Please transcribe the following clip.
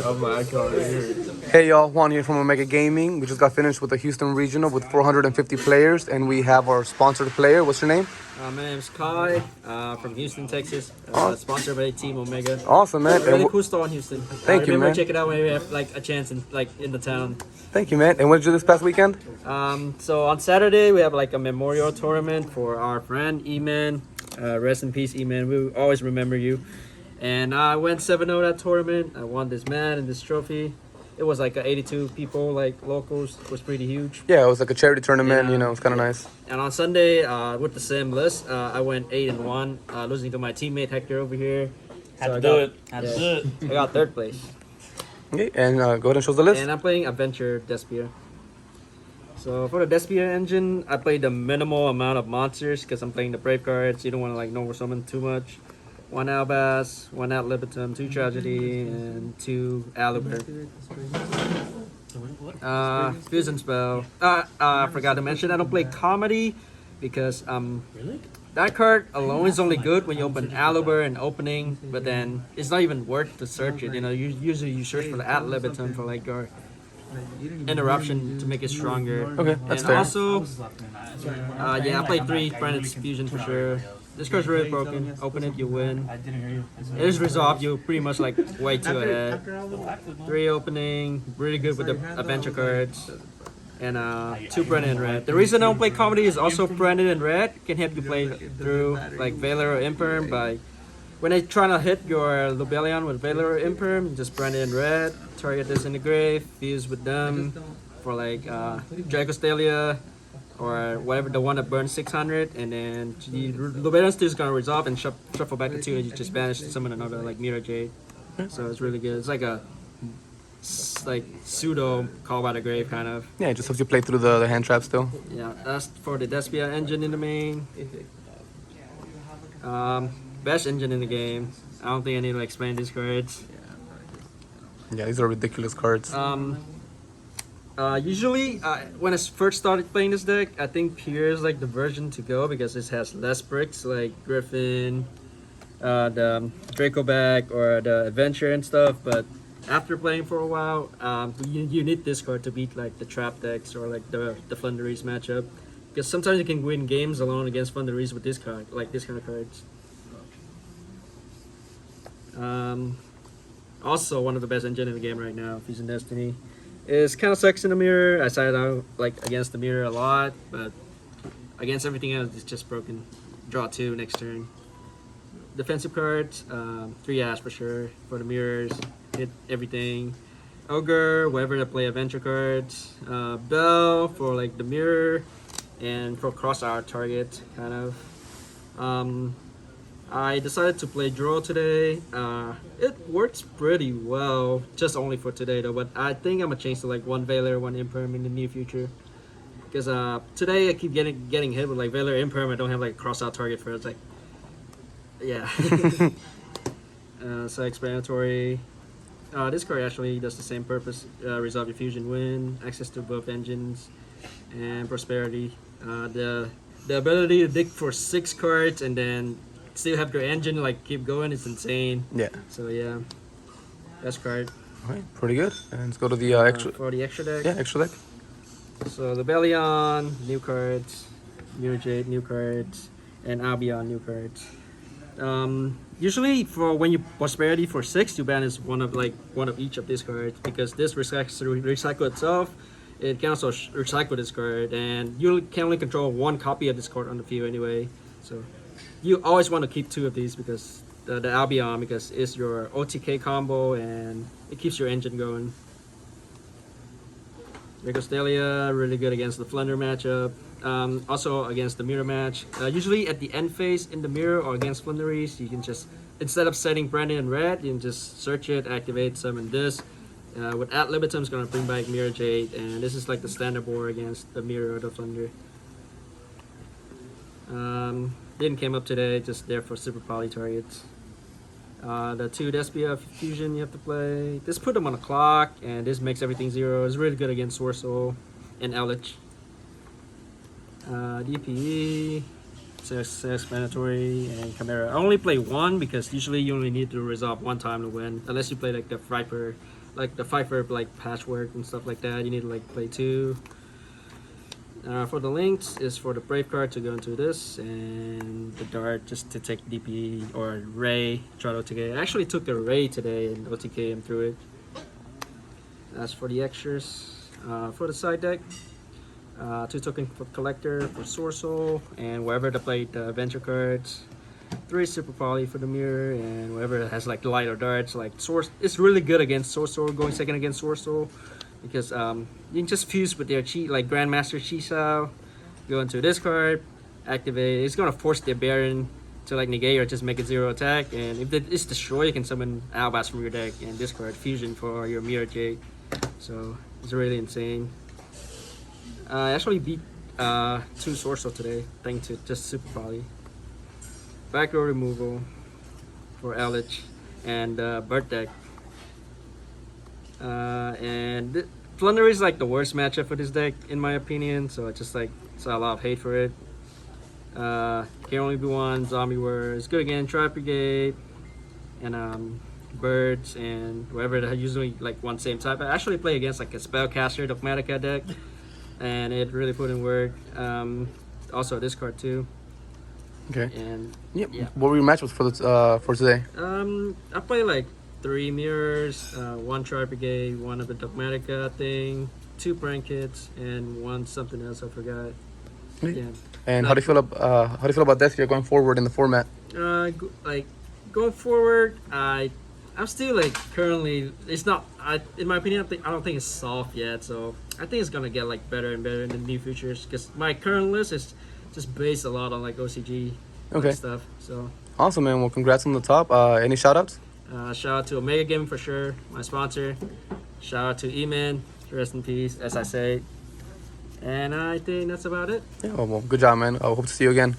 Of my account right here. Hey y'all, Juan here from Omega Gaming. We just got finished with the Houston Regional with 450 players, and we have our sponsored player. What's your name? My name's Khai from Houston, Texas. Oh. Sponsored by Team Omega. Awesome, man. Really cool store in Houston. Thank you, remember, man. check it out when we have like a chance in the town. Thank you, man. And what did you do this past weekend? So on Saturday we have like a memorial tournament for our friend E-Man. Rest in peace, E-Man. We will always remember you. And I went 7-0 that tournament. I won this man and this trophy. It was like 82 people, like locals. It was pretty huge. Yeah, it was like a charity tournament. Yeah. You know, it was kind of nice. And on Sunday, with the same list, I went 8-1, losing to my teammate Hector over here. Had to do it. I got third place. Okay, and go ahead and show us the list. And I'm playing Adventure Despia. So for the Despia engine, I played the minimal amount of monsters because I'm playing the Brave cards. You don't want to like Nova Summon too much. 1 Albas, 1 Ad Libitum, 2 Tragedy, and 2 Alibert. Fusion Spell. I forgot to mention I don't play Comedy because that card alone is only good when you open Alibert and opening, but then it's not even worth to search it. You know, usually you search for the Ad Libitum for like your interruption to make it stronger. Okay, that's and fair. Also, I played 3 Brandon's Fusion for sure. This card's really broken. Open it, you win. It is resolved, you're pretty much like way too ahead. 3 opening, really good with the adventure cards. And 2 Brandon in red. The reason I don't play comedy is also Brandon in red can help you play through like Valor or Imperm by when they trying to hit your Lobelion with Valor or Imperm, just Brandon in red, target this in the grave, fuse with them for like Dragostalia or whatever, the one that burns 600, and then the Lobelion still is gonna resolve and shuffle back to 2, and you just banish to summon another like Mirror Jade. So it's really good. It's like a pseudo Call by the Grave kind of. Yeah, it just helps you play through the hand trap still. Yeah, that's for the Despia engine in the main. Best engine in the game. I don't think I need to explain these cards. Yeah, these are ridiculous cards. Usually, when I first started playing this deck, I think Pure is like the version to go because it has less bricks like Griffin, the Draco back, or the Adventure and stuff. But after playing for a while, you need this card to beat like the trap decks or like the Flunderies matchup. Because sometimes you can win games alone against Flunderies with this card, like this kind of cards. Also, one of the best engine in the game right now, Fusion Destiny. It's kind of sucks in the mirror. I started out like against the mirror a lot, but against everything else, it's just broken. Draw 2 next turn. Defensive cards, 3 Ash for sure for the mirrors. Hit everything. Ogre, whatever to play adventure cards. Bell for like the mirror, and for cross our target kind of. I decided to play Draw today. It works pretty well, just only for today though, but I think I'm gonna change to like 1 Valor, 1 Imperm in the near future. Because today I keep getting hit with like Valor Imperm. I don't have like cross out target for it. It's like, yeah. Self-explanatory. This card actually does the same purpose. Resolve your fusion win, access to both engines, and prosperity. The ability to dig for 6 cards and then still have your engine like keep going is insane. Yeah. So yeah, best card. Alright, pretty good. And let's go to the extra. For the extra deck. Yeah, extra deck. So the Bellion, new cards, Mirror Jade, new cards, and Albion, new cards. Usually for when you prosperity for 6, you banish one of each of these cards because this recycle itself. It can also recycle this card, and you can only control 1 copy of this card on the field anyway. So you always want to keep 2 of these because the Albion because it's your OTK combo and it keeps your engine going. Dragostalia, really good against the Flunder matchup. Also against the mirror match. Usually at the end phase in the mirror or against Flunderies, you can just, instead of setting Brandon in red, you can just search it, activate, summon this. With Ad Libitum, it's going to bring back Mirror Jade, and this is like the standard board against the mirror or the Flunder. Didn't came up today, just there for super poly targets. The 2 Despia Fusion you have to play. This put them on a clock, and this makes everything 0. It's really good against Sword Soul and Eldritch. DPE, self-explanatory, and Chimera. I only play 1 because usually you only need to resolve 1 time to win, unless you play like the Viper like the Pfeiffer like patchwork and stuff like that. You need to like play 2. For the links is for the Brave card to go into this, and the Dart just to take DP or Ray, try to OTK. I actually took the Ray today and OTK him through it. As for the extras, for the side deck, 2 token for Collector for Sorcerer, and wherever to play the Adventure cards. 3 Super Poly for the mirror, and whoever has like light or darts, like Source, it's really good against Sorcerer, going second against Sorcerer, because you can just fuse with their chi, like Grandmaster Chisao, go into this card, activate. It's gonna force their Baron to like negate or just make it 0 attack, and if it's destroyed, you can summon Albas from your deck and discard Fusion for your Mirror Jade. So it's really insane. I actually beat 2 Sorcerer today, thanks to just Super Poly. Back row removal for Elich and Bird deck. And Plunder is like the worst matchup for this deck in my opinion, so I just like saw a lot of hate for it. Can only be 1 Zombie War. It's good again, Tribe Brigade and Birds and whoever that usually like one same type. I actually play against like a Spellcaster Dogmatica deck, and it really put in work. Also this card too. Okay. And Yep. yeah. What were your matchups for today? I play like 3 mirrors, 1 Tribe Brigade, 1 of the Dogmatica thing, 2 prank kits, and 1 something else I forgot. Yeah. And how do you feel about Despia going forward in the format? Like going forward, I'm still like currently. It's not. In my opinion, I don't think it's soft yet. So I think it's gonna get like better and better in the near futures. Because my current list is just based a lot on like OCG stuff. So Awesome, man. Well, congrats on the top. Any shout outs? shout out to Omega Game for sure, my sponsor. Shout out to E-Man, rest in peace, as I say. And I think that's about it. Yeah, well, good job, man. I hope to see you again.